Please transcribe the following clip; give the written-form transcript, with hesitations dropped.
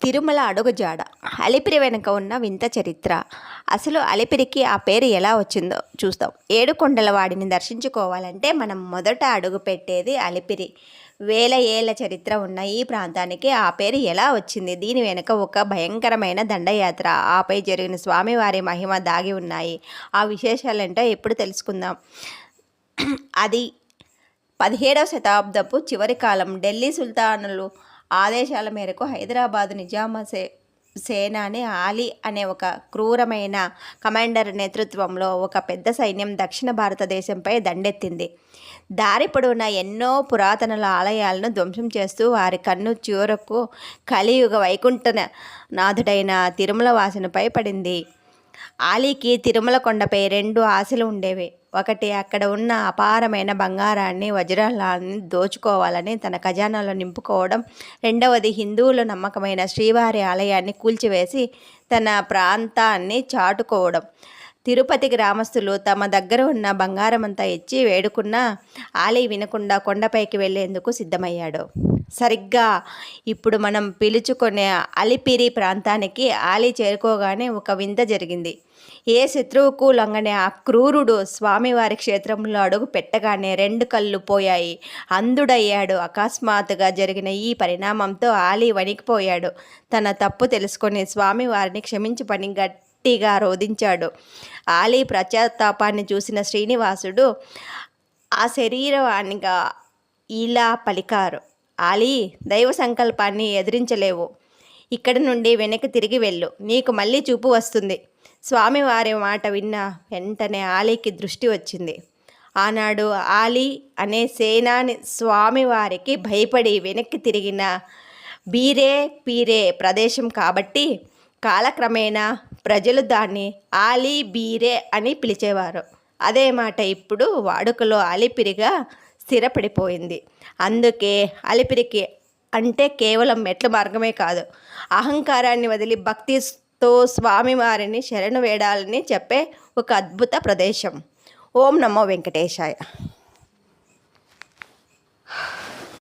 తిరుమల అడుగుజాడ అలిపిరి వెనుక ఉన్న వింత చరిత్ర. అసలు అలిపిరికి ఆ పేరు ఎలా వచ్చిందో చూద్దాం. ఏడుకొండల వాడిని దర్శించుకోవాలంటే మనం మొదట అడుగు పెట్టేది అలిపిరి. వేల ఏళ్ల చరిత్ర ఉన్న ఈ ప్రాంతానికి ఆ పేరు ఎలా వచ్చింది? దీని వెనుక ఒక భయంకరమైన దండయాత్ర, ఆపై జరిగిన స్వామివారి మహిమ దాగి ఉన్నాయి. ఆ విశేషాలేంటో ఇప్పుడు తెలుసుకుందాం. అది 17వ శతాబ్దపు చివరి కాలం. ఢిల్లీ సుల్తానులు ఆదేశాల మేరకు హైదరాబాదు నిజామా సేనాని ఆలీ అనే ఒక క్రూరమైన కమాండర్ నేతృత్వంలో ఒక పెద్ద సైన్యం దక్షిణ భారతదేశంపై దండెత్తింది. దారి పొడవునా ఎన్నో పురాతన ఆలయాలను ధ్వంసం చేస్తూ వారి కన్ను చివరకు కలియుగ వైకుంఠనాథుడైన తిరుమల వాసునిపై పడింది. ఆలీకి తిరుమల కొండపై 2 ఆశలు ఉండేవి. ఒకటి, అక్కడ ఉన్న అపారమైన బంగారాన్ని, వజ్రాలని దోచుకోవాలని, తన ఖజానాలో నింపుకోవడం. రెండవది, హిందువుల నమ్మకమైన శ్రీవారి ఆలయాన్ని కూల్చివేసి తన ప్రాంతాన్ని చాటుకోవడం. తిరుపతి గ్రామస్తులు తమ దగ్గర ఉన్న బంగారమంతా ఇచ్చి వేడుకున్నా ఆలీ వినకుండా కొండపైకి వెళ్లేందుకు సిద్ధమయ్యాడు. సరిగ్గా ఇప్పుడు మనం పిలుచుకునే అలిపిరి ప్రాంతానికి ఆలీ చేరుకోగానే ఒక వింత జరిగింది. ఏ శత్రువుకు లొంగని ఆ క్రూరుడు స్వామివారి క్షేత్రంలో అడుగు పెట్టగానే 2 కళ్ళు పోయాయి, అంధుడయ్యాడు. అకస్మాత్తుగా జరిగిన ఈ పరిణామంతో ఆలీ వణికిపోయాడు. తన తప్పు తెలుసుకొని స్వామివారిని క్షమించమని గట్టిగా రోదించాడు. ఆలీ పశ్చాత్తాపాన్ని చూసిన శ్రీనివాసుడు ఆ శరీరవాణిగా ఇలా పలికారు: ఆలీ, దైవ సంకల్పాన్ని ఎదిరించలేవు. ఇక్కడి నుండి వెనక్కి తిరిగి వెళ్ళు, నీకు మళ్ళీ చూపు వస్తుంది. స్వామివారి మాట విన్న వెంటనే ఆలీకి దృష్టి వచ్చింది. ఆనాడు ఆలీ అనే సేనాని స్వామివారికి భయపడి వెనక్కి తిరిగిన బీరే పీరే ప్రదేశం కాబట్టి కాలక్రమేణా ప్రజలు దాన్ని ఆలీ బీరే అని పిలిచేవారు. అదే మాట ఇప్పుడు వాడుకలో అలిపిరిగా స్థిరపడిపోయింది. అందుకే అలిపిరికి అంటే కేవలం మెట్ల మార్గమే కాదు, అహంకారాన్ని వదిలి భక్తితో స్వామివారిని శరణు వేడాలని చెప్పే ఒక అద్భుత ప్రదేశం. ఓం నమో వెంకటేశాయ.